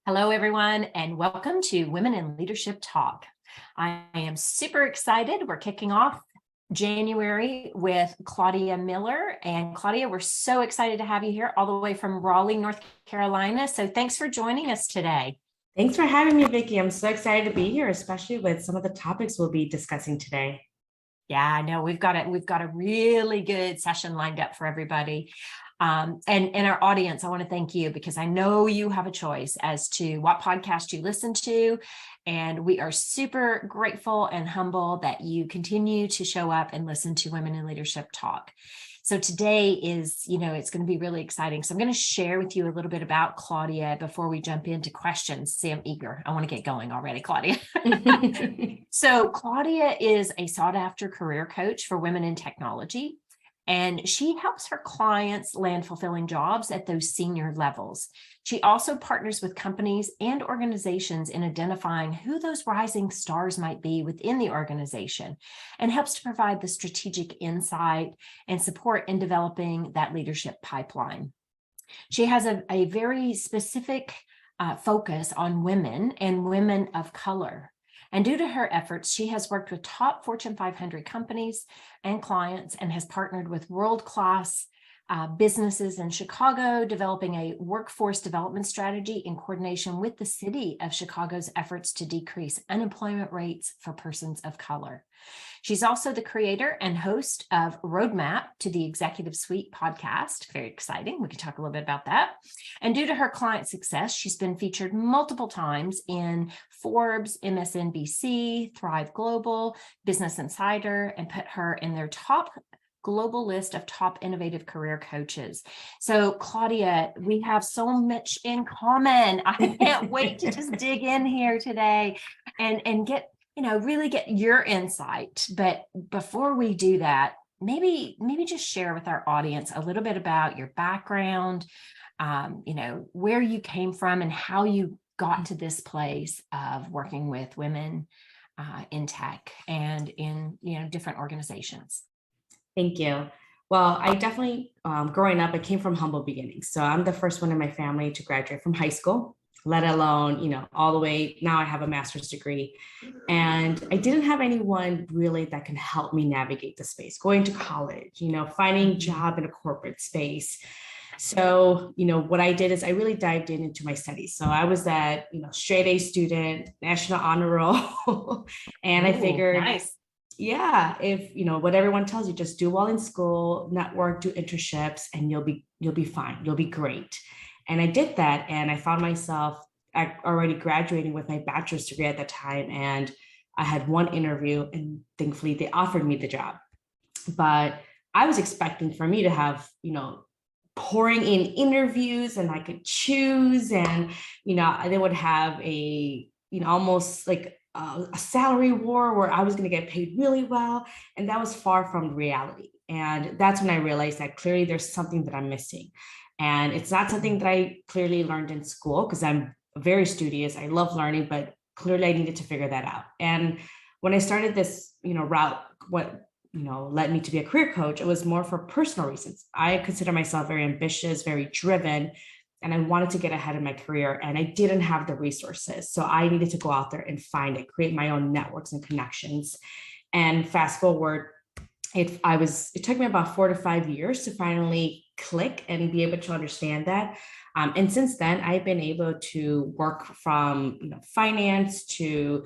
Hello, everyone, and welcome to Women in Leadership Talk. I am super excited. We're kicking off January with Claudia Miller. And Claudia, we're so excited to have you here all the way from Raleigh, North Carolina. So thanks for joining us today. Thanks for having me, Vicki. I'm so excited to be here, especially with some of the topics we'll be discussing today. Yeah, I know we've got a really good session lined up for everybody. And our audience, I want to thank you because I know you have a choice as to what podcast you listen to. And we are super grateful and humble that you continue to show up and listen to Women in Leadership Talk. So today is, it's going to be really exciting. So I'm going to share with you a little bit about Claudia before we jump into questions. See, I'm eager. I want to get going already, Claudia. So Claudia is a sought after career coach for women in technology. And she helps her clients land fulfilling jobs at those senior levels. She also partners with companies and organizations in identifying who those rising stars might be within the organization and helps to provide the strategic insight and support in developing that leadership pipeline. She has a very specific focus on women and women of color. And due to her efforts, she has worked with top Fortune 500 companies and clients and has partnered with world-class businesses in Chicago, developing a workforce development strategy in coordination with the city of Chicago's efforts to decrease unemployment rates for persons of color. She's also the creator and host of Roadmap to the Executive Suite podcast. Very exciting. We can talk a little bit about that. And due to her client success, she's been featured multiple times in Forbes, MSNBC, Thrive Global, Business Insider, and put her in their top global list of top innovative career coaches. So Claudia, we have so much in common. I can't wait to just dig in here today and get, really get your insight. But before we do that, maybe just share with our audience a little bit about your background, where you came from and how you got to this place of working with women in tech and in, different organizations. Thank you. Well, I definitely, growing up, I came from humble beginnings. So I'm the first one in my family to graduate from high school, let alone, all the way. Now I have a master's degree. And I didn't have anyone really that can help me navigate the space, going to college, finding a job in a corporate space. So, what I did is I really dived into my studies. So I was that, straight A student, national honor roll. And I figured, nice. Yeah, if what everyone tells you, just do well in school, network, do internships, and you'll be fine. You'll be great. And I did that, and I found myself already graduating with my bachelor's degree at the time. And I had one interview, and thankfully they offered me the job. But I was expecting for me to have pouring in interviews, and I could choose, and they would have a almost like a salary war where I was going to get paid really well. And that was far from reality. And that's when I realized that clearly there's something that I'm missing. And it's not something that I clearly learned in school because I'm very studious. I love learning, but clearly I needed to figure that out. And when I started this, route, what led me to be a career coach, it was more for personal reasons. I consider myself very ambitious, very driven, and I wanted to get ahead in my career, and I didn't have the resources. So I needed to go out there and find it, create my own networks and connections. And fast forward, it took me about 4 to 5 years to finally click and be able to understand that. And since then, I've been able to work from finance to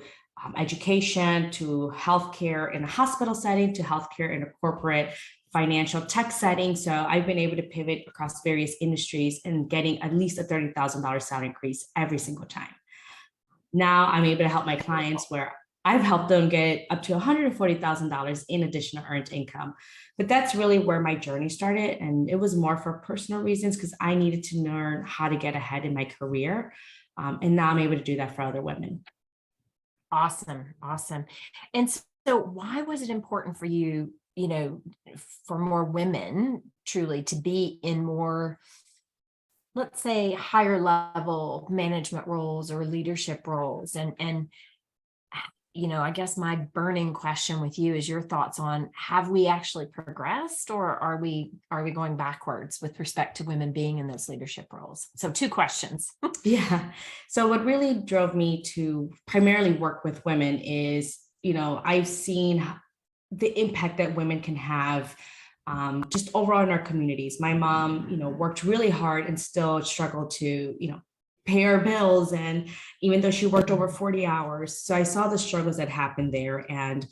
education to healthcare in a hospital setting to healthcare in a corporate financial tech setting. So I've been able to pivot across various industries and getting at least a $30,000 salary increase every single time. Now I'm able to help my clients where I've helped them get up to $140,000 in additional earned income. But that's really where my journey started. And it was more for personal reasons because I needed to learn how to get ahead in my career. And now I'm able to do that for other women. Awesome. And so why was it important for you, for more women truly to be in more, let's say, higher level management roles or leadership roles? And I guess my burning question with you is your thoughts on, have we actually progressed, or are we going backwards with respect to women being in those leadership roles? So 2 questions. Yeah. So what really drove me to primarily work with women is, I've seen the impact that women can have just overall in our communities. My mom, worked really hard and still struggled to, pay our bills. And even though she worked over 40 hours, so I saw the struggles that happened there. And,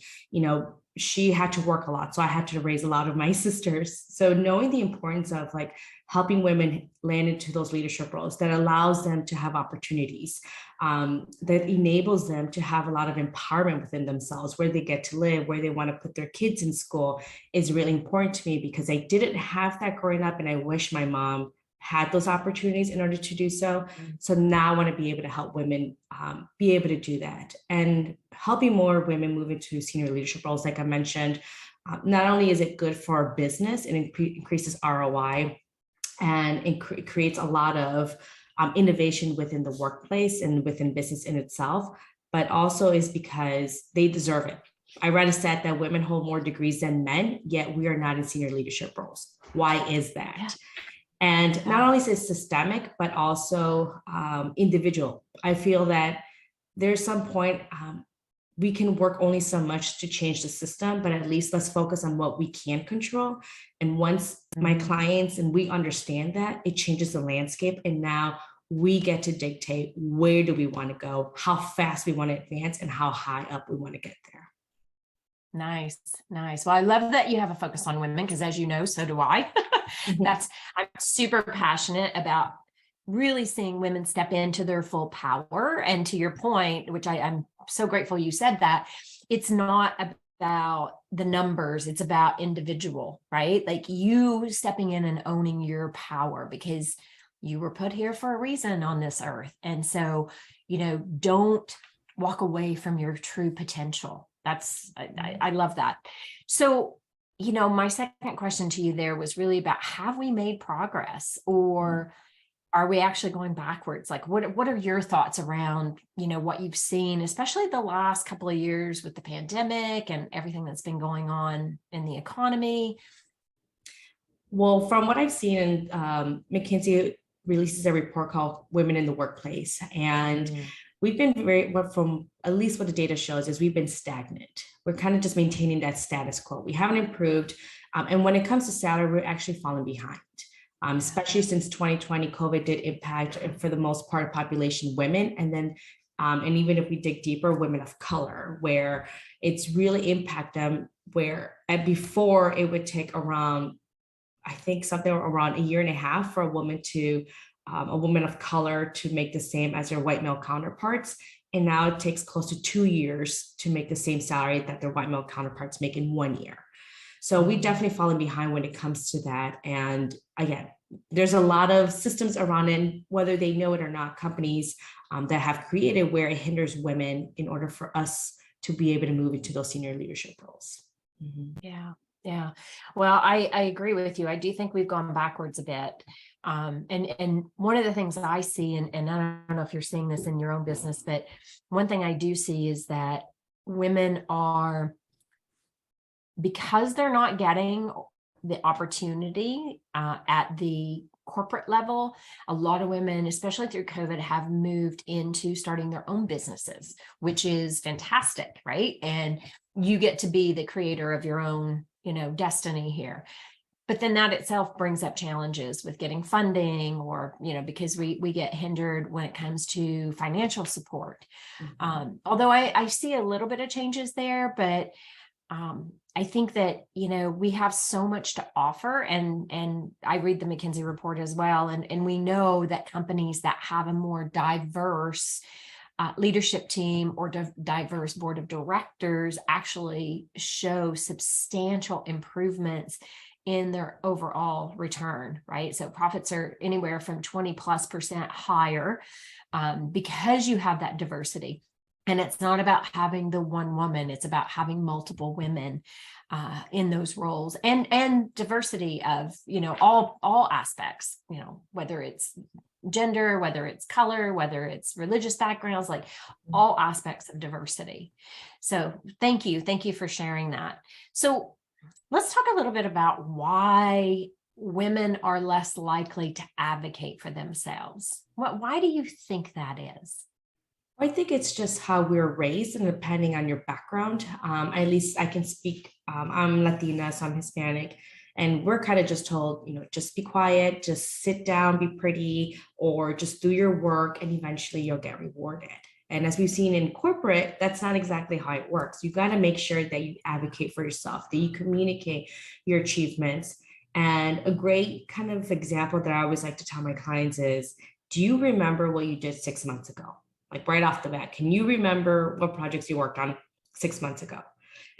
she had to work a lot. So I had to raise a lot of my sisters. So knowing the importance of like helping women land into those leadership roles that allows them to have opportunities, that enables them to have a lot of empowerment within themselves, where they get to live, where they want to put their kids in school, is really important to me, because I didn't have that growing up. And I wish my mom had those opportunities in order to do so. So now I want to be able to help women be able to do that, and helping more women move into senior leadership roles. Like I mentioned, not only is it good for our business, and increases ROI, and it creates a lot of innovation within the workplace and within business in itself, but also is because they deserve it. I read a stat that women hold more degrees than men, yet we are not in senior leadership roles. Why is that? Yeah. And not only is it systemic, but also individual. I feel that there's some point we can work only so much to change the system, but at least let's focus on what we can control. And once my clients and we understand that, it changes the landscape. And now we get to dictate, where do we want to go, how fast we want to advance, and how high up we want to get there. Nice. Well, I love that you have a focus on women, because as you know, so do I. I'm super passionate about really seeing women step into their full power. And to your point, which I'm so grateful you said that, it's not about the numbers, it's about individual, right? Like you stepping in and owning your power, because you were put here for a reason on this earth. And so, don't walk away from your true potential. I love that. So, my second question to you there was really about, have we made progress, or are we actually going backwards? Like, what are your thoughts around, what you've seen, especially the last couple of years with the pandemic and everything that's been going on in the economy? Well, from what I've seen, McKinsey releases a report called Women in the Workplace. And we've been from at least what the data shows is we've been stagnant. We're kind of just maintaining that status quo. We haven't improved. And when it comes to salary, we're actually falling behind. Especially since 2020, COVID did impact, for the most part, population women. And then, and even if we dig deeper, women of color, where it's really impact them, where before it would take around, I think something around 1.5 years for a woman of color to make the same as their white male counterparts. And now it takes close to 2 years to make the same salary that their white male counterparts make in 1 year. So we definitely fallen behind when it comes to that. And again, there's a lot of systems around it, whether they know it or not, companies that have created where it hinders women in order for us to be able to move into those senior leadership roles. Yeah. Well, I agree with you. I do think we've gone backwards a bit. And one of the things that I see, and I don't know if you're seeing this in your own business, but one thing I do see is that women are, because they're not getting the opportunity at the corporate level, a lot of women, especially through COVID, have moved into starting their own businesses, which is fantastic, right? And you get to be the creator of your own, destiny here. But then that itself brings up challenges with getting funding, or, because we get hindered when it comes to financial support. Although I see a little bit of changes there, but I think that, we have so much to offer, and I read the McKinsey report as well. And we know that companies that have a more diverse leadership team or diverse board of directors actually show substantial improvements in their overall return, right? So profits are anywhere from 20+% higher because you have that diversity. And it's not about having the one woman, it's about having multiple women in those roles, and diversity of, all aspects, whether it's gender, whether it's color, whether it's religious backgrounds, like all aspects of diversity. So thank you. Thank you for sharing that. So let's talk a little bit about why women are less likely to advocate for themselves. Why do you think that is? I think it's just how we're raised, and depending on your background, at least I can speak. I'm Latina, so I'm Hispanic, and we're kind of just told, just be quiet, just sit down, be pretty, or just do your work, and eventually you'll get rewarded. And as we've seen in corporate, that's not exactly how it works. You got to make sure that you advocate for yourself, that you communicate your achievements. And a great kind of example that I always like to tell my clients is, do you remember what you did 6 months ago? Like right off the bat, can you remember what projects you worked on 6 months ago?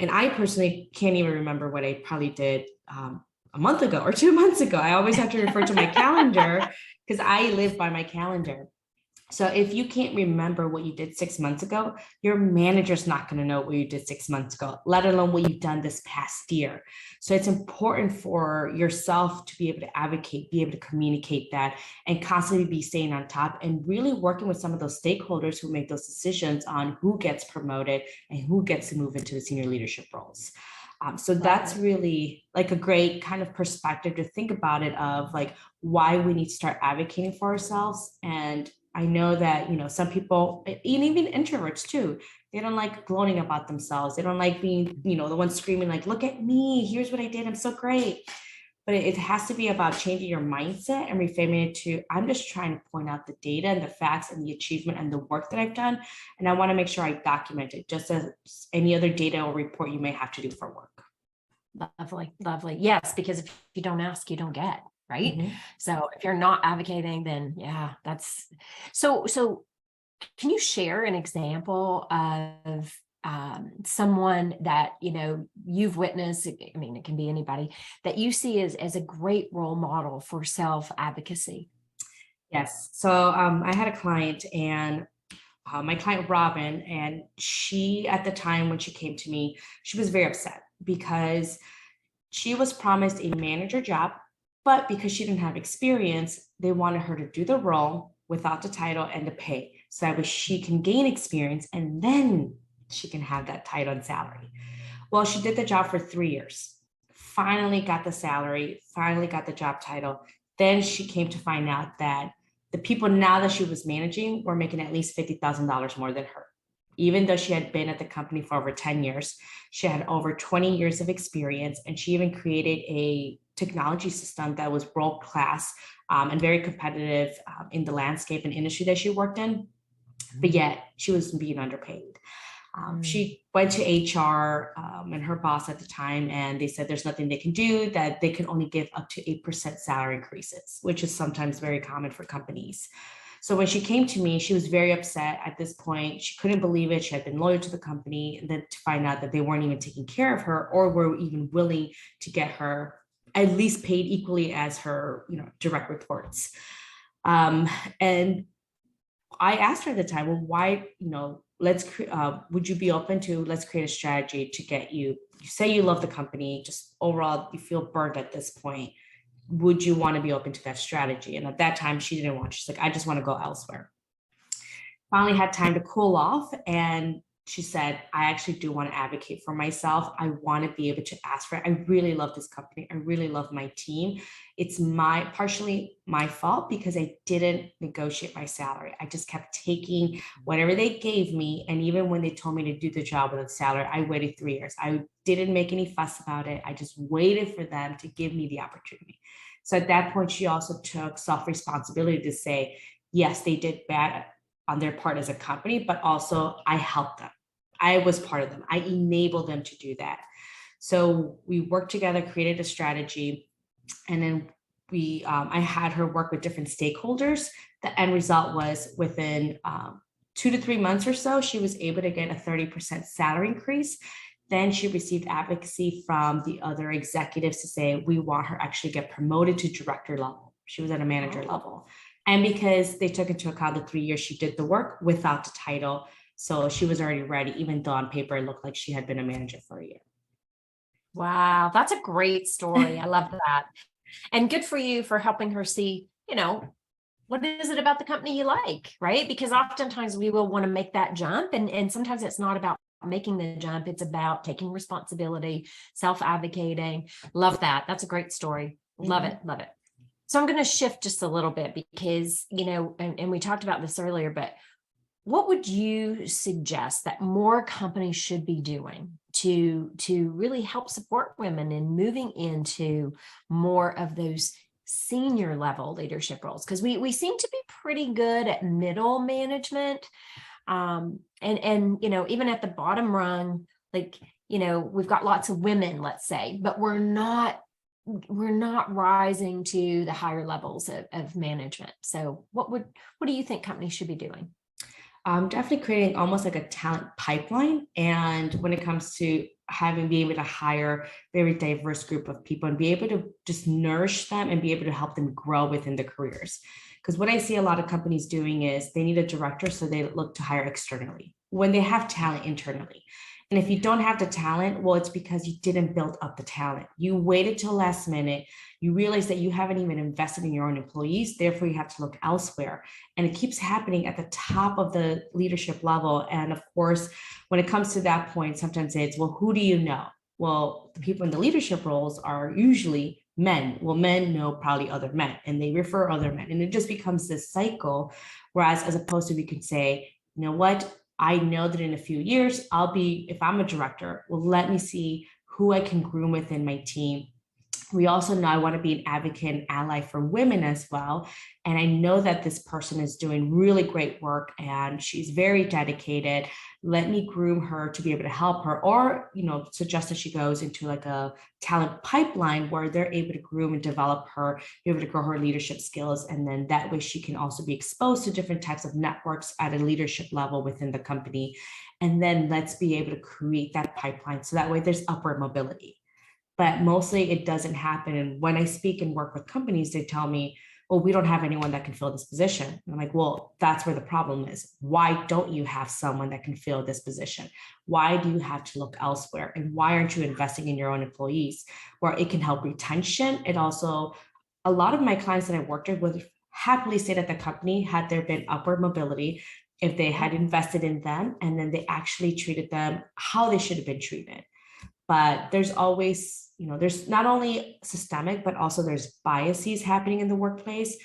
And I personally can't even remember what I probably did a month ago or 2 months ago. I always have to refer to my calendar because I live by my calendar. So if you can't remember what you did 6 months ago, your manager's not going to know what you did 6 months ago, let alone what you've done this past year. So it's important for yourself to be able to advocate, be able to communicate that, and constantly be staying on top and really working with some of those stakeholders who make those decisions on who gets promoted and who gets to move into the senior leadership roles. So that's really like a great kind of perspective to think about it, of like why we need to start advocating for ourselves. And I know that, some people, and even introverts too, they don't like gloating about themselves. They don't like being, the one screaming like, look at me, here's what I did, I'm so great. But it has to be about changing your mindset and reframing it to, I'm just trying to point out the data and the facts and the achievement and the work that I've done. And I want to make sure I document it just as any other data or report you may have to do for work. Lovely, lovely. Yes, because if you don't ask, you don't get, right? Mhm. So if you're not advocating, then yeah, that's so can you share an example of someone that you've witnessed? I mean, it can be anybody that you see as a great role model for self-advocacy. Yes. So I had a client, and my client Robin, and she, at the time when she came to me, she was very upset because she was promised a manager job, but because she didn't have experience, they wanted her to do the role without the title and the pay, so that way she can gain experience and then she can have that title and salary. Well, she did the job for 3 years, finally got the salary, finally got the job title. Then she came to find out that the people now that she was managing were making at least $50,000 more than her. Even though she had been at the company for over 10 years, she had over 20 years of experience, and she even created a technology system that was world class and very competitive in the landscape and industry that she worked in. But yet she was being underpaid. She went to HR and her boss at the time, and they said there's nothing they can do, that they can only give up to 8% salary increases, which is sometimes very common for companies. So when she came to me, she was very upset at this point. She couldn't believe it. She had been loyal to the company, and then to find out that they weren't even taking care of her or were even willing to get her at least paid equally as her, direct reports. And I asked her at the time, well, why, would you be open to, let's create a strategy to get you say you love the company, just overall you feel burnt at this point. Would you want to be open to that strategy? And at that time she didn't want, she's like, I just want to go elsewhere. Finally had time to cool off, and she said, I actually do want to advocate for myself. I want to be able to ask for it. I really love this company. I really love my team. It's partially my fault because I didn't negotiate my salary. I just kept taking whatever they gave me. And even when they told me to do the job with a salary, I waited 3 years. I didn't make any fuss about it. I just waited for them to give me the opportunity. So at that point, she also took self-responsibility to say, yes, they did bad on their part as a company, but also I helped them. I was part of them. I enabled them to do that. So we worked together, created a strategy, and then I had her work with different stakeholders. The end result was within 2 to 3 months or so, she was able to get a 30% salary increase. Then she received advocacy from the other executives to say, we want her actually get promoted to director level. She was at a manager level. And because they took into account the 3 years she did the work without the title, so she was already ready, even though on paper it looked like she had been a manager for a year. Wow, that's a great story. I love that. And good for you for helping her see, what is it about the company you like, right? Because oftentimes we will want to make that jump, and sometimes it's not about making the jump, it's about taking responsibility, self-advocating. Love that. That's a great story. Love it, love it. So I'm going to shift just a little bit because, and we talked about this earlier, but what would you suggest that more companies should be doing to really help support women in moving into more of those senior level leadership roles? Because we seem to be pretty good at middle management, and even at the bottom rung, like, we've got lots of women, let's say, but we're not rising to the higher levels of management. So what do you think companies should be doing? Definitely creating almost like a talent pipeline. And when it comes to be able to hire very diverse group of people and be able to just nourish them and be able to help them grow within their careers. Because what I see a lot of companies doing is they need a director, so they look to hire externally when they have talent internally. And if you don't have the talent, well, it's because you didn't build up the talent. You waited till last minute. You realize that you haven't even invested in your own employees. Therefore, you have to look elsewhere. And it keeps happening at the top of the leadership level. And of course, when it comes to that point, sometimes it's, well, who do you know? Well, the people in the leadership roles are usually men. Well, men know probably other men and they refer other men. And it just becomes this cycle. Whereas as opposed to we could say, you know what? I know that in a few years, if I'm a director, well, let me see who I can groom within my team. We also know I want to be an advocate and ally for women as well. And I know that this person is doing really great work and she's very dedicated. Let me groom her to be able to help her, or, suggest that she goes into like a talent pipeline where they're able to groom and develop her, be able to grow her leadership skills. And then that way she can also be exposed to different types of networks at a leadership level within the company. And then let's be able to create that pipeline. So that way there's upward mobility. But mostly it doesn't happen. And when I speak and work with companies, they tell me, well, we don't have anyone that can fill this position. And I'm like, well, that's where the problem is. Why don't you have someone that can fill this position? Why do you have to look elsewhere? And why aren't you investing in your own employees where it can help retention? It also, a lot of my clients that I worked with would happily stay at the company had there been upward mobility, if they had invested in them and then they actually treated them how they should have been treated. But there's always, there's not only systemic, but also there's biases happening in the workplace.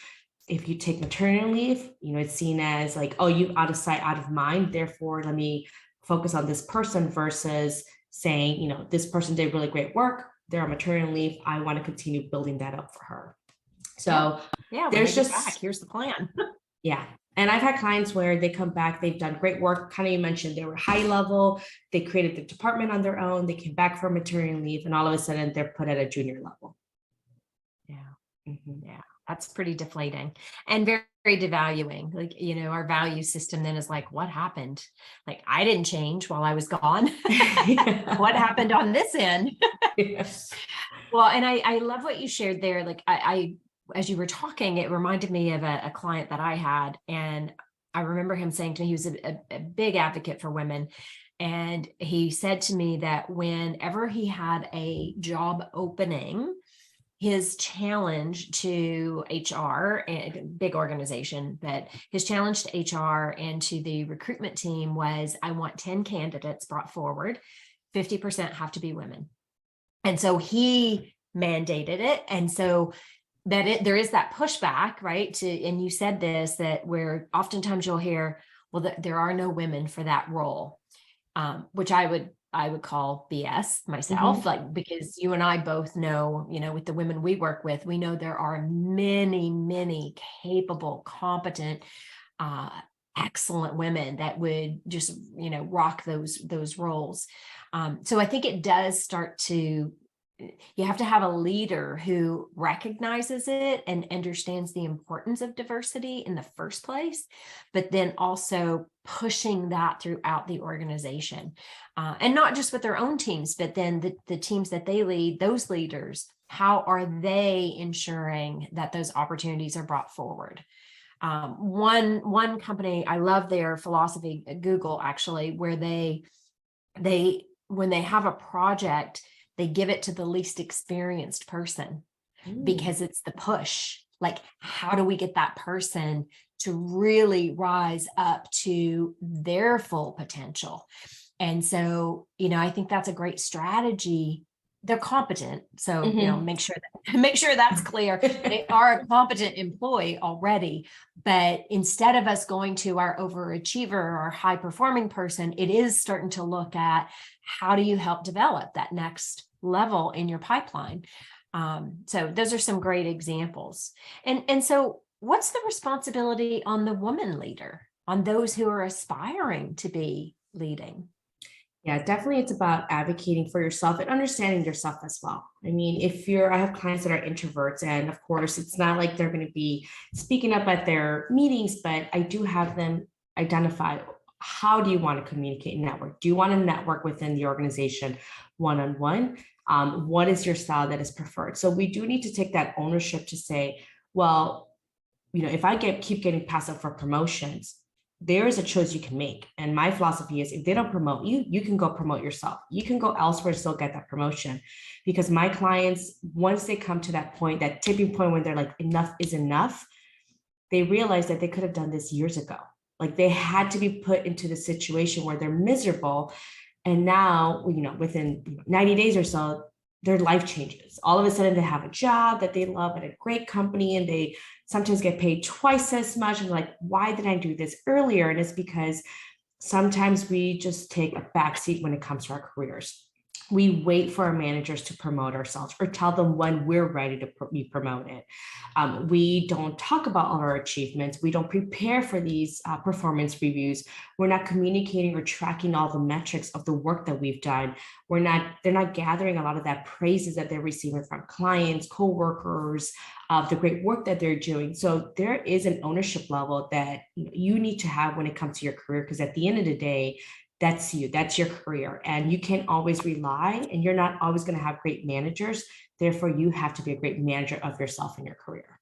If you take maternity leave, it's seen as like, oh, you out of sight, out of mind. Therefore, let me focus on this person versus saying, this person did really great work. They're on maternity leave. I want to continue building that up for her. So yeah, there's just back. Here's the plan. Yeah. And I've had clients where they come back, they've done great work. Kind of, you mentioned they were high level, they created the department on their own, they came back from maternity leave, and all of a sudden they're put at a junior level. Yeah. Yeah. That's pretty deflating and very, very devaluing. Like, our value system then is like, what happened? Like, I didn't change while I was gone. What happened on this end? Yes. Well, and I love what you shared there. Like, I as you were talking, it reminded me of a client that I had. And I remember him saying to me, he was a big advocate for women. And he said to me that whenever he had a job opening, his challenge to HR, a big organization, but his challenge to HR and to the recruitment team was, I want 10 candidates brought forward, 50% have to be women. And so he mandated it. And so there is that pushback, right? And you said this, that where oftentimes you'll hear, well, there are no women for that role, which I would call BS myself, like, because you and I both know, with the women we work with, we know there are many, many capable, competent, excellent women that would just, rock those roles. So I think it does start to, you have to have a leader who recognizes it and understands the importance of diversity in the first place, but then also pushing that throughout the organization, and not just with their own teams, but then the teams that they lead, those leaders, how are they ensuring that those opportunities are brought forward? One company, I love their philosophy, Google actually, where they when they have a project, they give it to the least experienced person because it's the push. Like, how do we get that person to really rise up to their full potential? And so, I think that's a great strategy. They're competent. So, Mhm. make sure that's clear. They are a competent employee already. But instead of us going to our overachiever or high performing person, it is starting to look at how do you help develop that next level in your pipeline. So those are some great examples. And so what's the responsibility on the woman leader, on those who are aspiring to be leading? Yeah, definitely. It's about advocating for yourself and understanding yourself as well. I mean, I have clients that are introverts, and of course, it's not like they're going to be speaking up at their meetings, but I do have them identify, how do you want to communicate and network? Do you want to network within the organization one-on-one? What is your style that is preferred? So we do need to take that ownership to say, well, if I keep getting passed up for promotions, there is a choice you can make. And my philosophy is, if they don't promote you, you can go promote yourself. You can go elsewhere to still get that promotion. Because my clients, once they come to that point, that tipping point when they're like, enough is enough, they realize that they could have done this years ago. Like, they had to be put into the situation where they're miserable. And now, within 90 days or so, their life changes. All of a sudden, they have a job that they love at a great company, and they sometimes get paid twice as much. And like, why did I do this earlier? And it's because sometimes we just take a backseat when it comes to our careers. We wait for our managers to promote ourselves or tell them when we're ready to be promoted. We don't talk about all our achievements. We don't prepare for these performance reviews. We're not communicating or tracking all the metrics of the work that we've done. They're not gathering a lot of that praises that they're receiving from clients, coworkers, of the great work that they're doing. So there is an ownership level that you need to have when it comes to your career, because at the end of the day, that's you, that's your career, and you can't always rely, and you're not always going to have great managers. Therefore, you have to be a great manager of yourself in your career.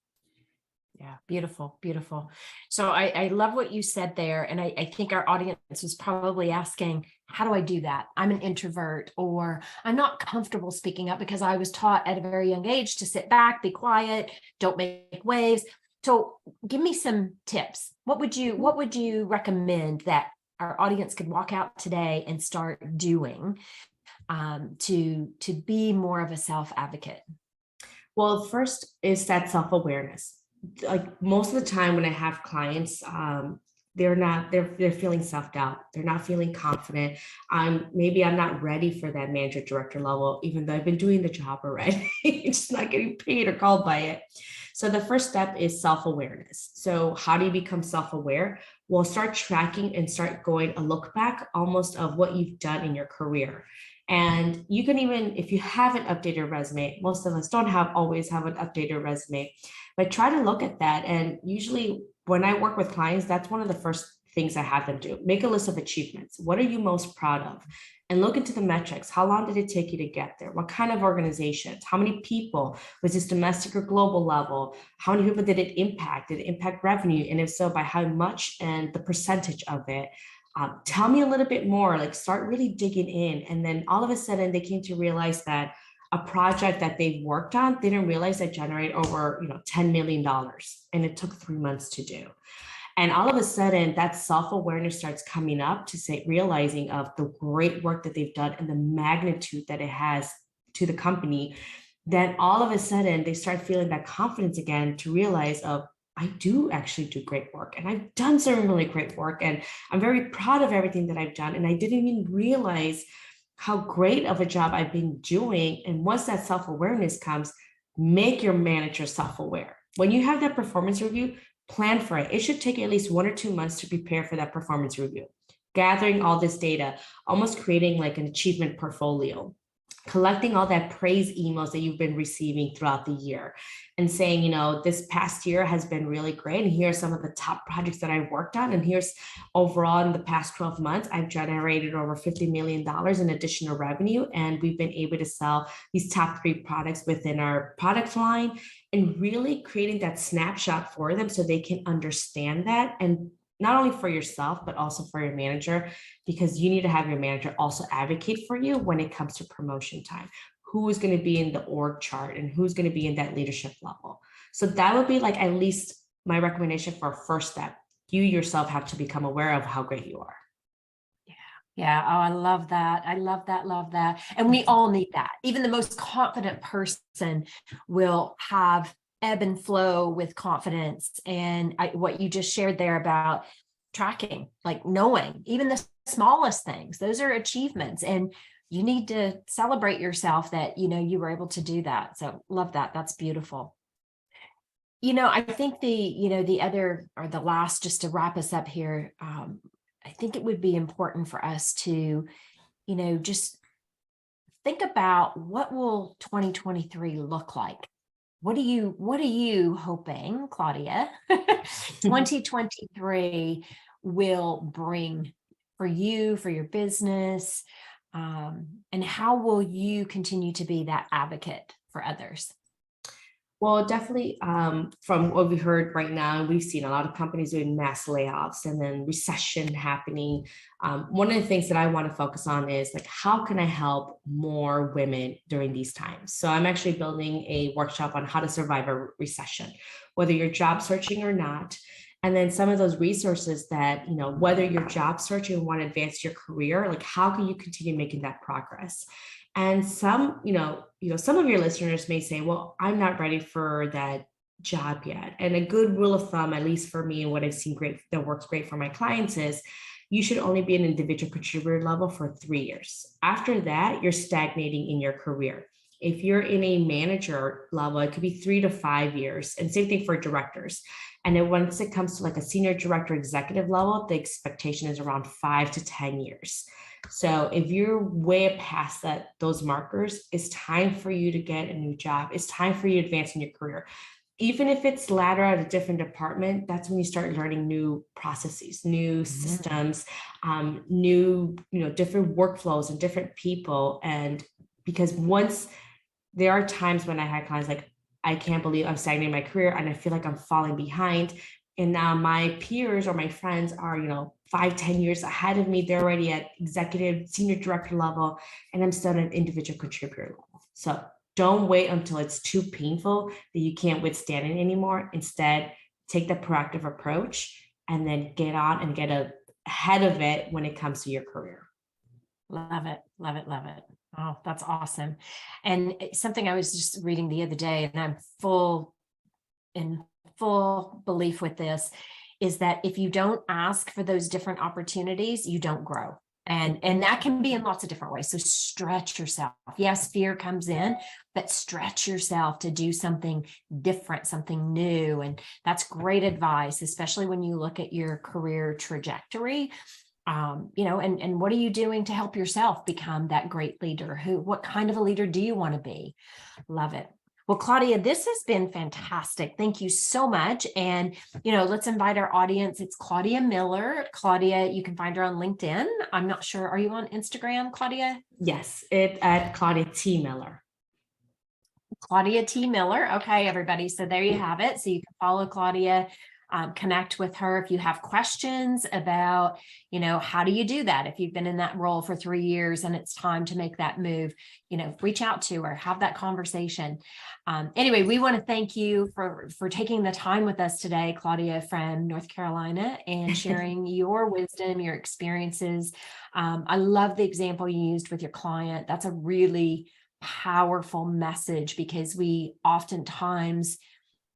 Yeah, beautiful, beautiful. So I love what you said there. And I think our audience was probably asking, how do I do that? I'm an introvert, or I'm not comfortable speaking up because I was taught at a very young age to sit back, be quiet, don't make waves. So give me some tips. What would you recommend that our audience could walk out today and start doing to be more of a self-advocate? Well, first is that self-awareness. Like, most of the time when I have clients, they're feeling self-doubt. They're not feeling confident. Maybe I'm not ready for that manager director level, even though I've been doing the job already. Just not getting paid or called by it. So the first step is self-awareness. So how do you become self-aware? Well, start tracking and start going a look back almost of what you've done in your career. And you can even, if you haven't updated your resume, most of us don't always have an updated resume, but try to look at that. And usually when I work with clients, that's one of the first things I have them do. Make a list of achievements. What are you most proud of? And look into the metrics. How long did it take you to get there? What kind of organizations? How many people? Was this domestic or global level? How many people did it impact? Did it impact revenue? And if so, by how much, and the percentage of it? Tell me a little bit more, like, start really digging in. And then all of a sudden they came to realize that a project that they've worked on, they didn't realize that generate over $10 million, and it took 3 months to do. And all of a sudden that self-awareness starts coming up to say, realizing of the great work that they've done and the magnitude that it has to the company. Then all of a sudden they start feeling that confidence again to realize of, I do actually do great work, and I've done some really great work, and I'm very proud of everything that I've done. And I didn't even realize how great of a job I've been doing. And once that self-awareness comes, make your manager self-aware. When you have that performance review, plan for it. It should take at least 1 or 2 months to prepare for that performance review. Gathering all this data, almost creating like an achievement portfolio, collecting all that praise emails that you've been receiving throughout the year, and saying, this past year has been really great, and here are some of the top projects that I've worked on, and here's overall in the past 12 months, I've generated over $50 million in additional revenue, and we've been able to sell these top 3 products within our product line, and really creating that snapshot for them so they can understand that. And not only for yourself, but also for your manager, because you need to have your manager also advocate for you when it comes to promotion time. Who is going to be in the org chart and who's going to be in that leadership level? So that would be like at least my recommendation for a first step. You yourself have to become aware of how great you are. Yeah. Oh, I love that. I love that. Love that. And we all need that. Even the most confident person will have ebb and flow with confidence. And what you just shared there about tracking, like knowing even the smallest things, those are achievements. And you need to celebrate yourself that, you were able to do that. So love that. That's beautiful. I think the other or the last, just to wrap us up here, I think it would be important for us to, just think about what will 2023 look like? What are you hoping, Claudia, 2023 will bring for you, for your business? And how will you continue to be that advocate for others? Well, definitely from what we heard right now, we've seen a lot of companies doing mass layoffs and then recession happening. One of the things that I want to focus on is like, how can I help more women during these times? So I'm actually building a workshop on how to survive a recession, whether you're job searching or not. And then some of those resources that, whether you're job searching and want to advance your career, like how can you continue making that progress? And some, some of your listeners may say, well, I'm not ready for that job yet. And a good rule of thumb, at least for me and what I've seen great that works great for my clients, is you should only be an individual contributor level for 3 years. After that, you're stagnating in your career. If you're in a manager level, it could be 3 to 5 years. And same thing for directors. And then once it comes to like a senior director executive level, the expectation is around 5 to 10 years. So if you're way past those markers, it's time for you to get a new job. It's time for you to advance in your career. Even if it's ladder at a different department, that's when you start learning new processes, new systems, new, different workflows and different people. And because there are times when I had clients like, I can't believe I'm stagnating my career and I feel like I'm falling behind. And now my peers or my friends are, 5-10 years ahead of me. They're already at executive, senior director level, and I'm still at an individual contributor level. So don't wait until it's too painful that you can't withstand it anymore. Instead, take the proactive approach and then get on and get ahead of it when it comes to your career. Love it. Love it. Love it. Oh, that's awesome. And something I was just reading the other day, and I'm in full belief with this, is that if you don't ask for those different opportunities, you don't grow. And that can be in lots of different ways. So stretch yourself. Yes, fear comes in, but stretch yourself to do something different, something new. And that's great advice, especially when you look at your career trajectory. And what are you doing to help yourself become that great leader? What kind of a leader do you want to be? Love it. Well, Claudia, this has been fantastic. Thank you so much. And, let's invite our audience. It's Claudia Miller. Claudia, you can find her on LinkedIn. I'm not sure. Are you on Instagram, Claudia? Yes, at Claudia T. Miller. Claudia T. Miller. Okay, everybody. So there you have it. So you can follow Claudia, connect with her if you have questions about, how do you do that? If you've been in that role for 3 years and it's time to make that move, reach out to her, have that conversation. Anyway, we want to thank you for taking the time with us today, Claudia from North Carolina, and sharing your wisdom, your experiences. I love the example you used with your client. That's a really powerful message, because we oftentimes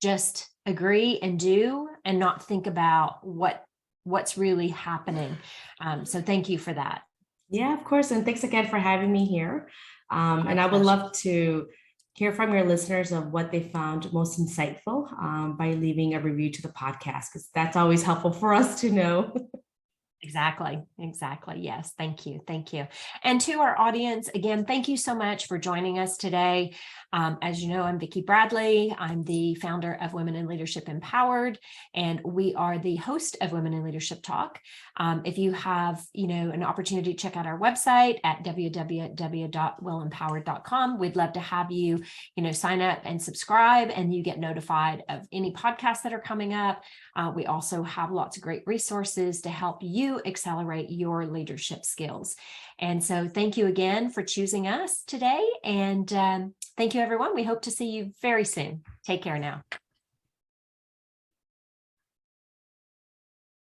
just agree and do and not think about what's really happening. So thank you for that. Yeah, of course. And thanks again for having me here. And I would love to hear from your listeners of what they found most insightful by leaving a review to the podcast, because that's always helpful for us to know. Exactly. Yes. Thank you. And to our audience, again, thank you so much for joining us today. As you know, I'm Vicki Bradley. I'm the founder of Women in Leadership Empowered, and we are the host of Women in Leadership Talk. If you have, an opportunity to check out our website at www.wilempowered.com, we'd love to have you, sign up and subscribe, and you get notified of any podcasts that are coming up. We also have lots of great resources to help you accelerate your leadership skills. And so thank you again for choosing us today. And thank you, everyone. We hope to see you very soon. Take care now.